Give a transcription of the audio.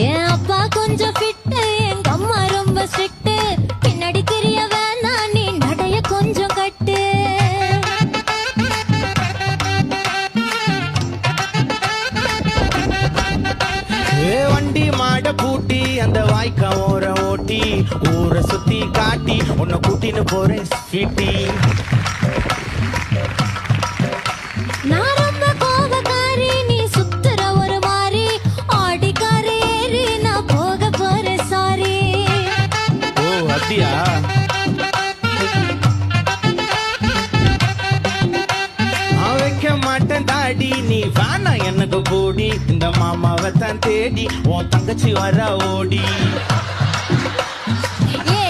என் அப்பா கொஞ்சம் ஃபிட்டு, எங்க அம்மா ரொம்ப ஸ்ட்ரிக்ட். பின்னாடி தெரிய வேணா நீ நடைய கொஞ்சம் கட்டு. வண்டி மாட பூட்டி அந்த வாய்க்கா ஓர ஓட்டி ஊரை சுத்தி காட்டி உன்னை கூட்டின்னு போறேன் ஸ்வீட்டி. நான் ரொம்ப கோபக்காரி, நீ சுத்துற ஒரு மாதிரி. ஆடிக்கார ஏறி நான் போக போறேன் சாரி. ஓ அப்படியா? வைக்க மாட்டேன் தாடி, நீ வேணா எனக்கு போடி. இந்த மாமாவை தான் தேடி உன் தங்கச்சி வர ஓடி. ஏ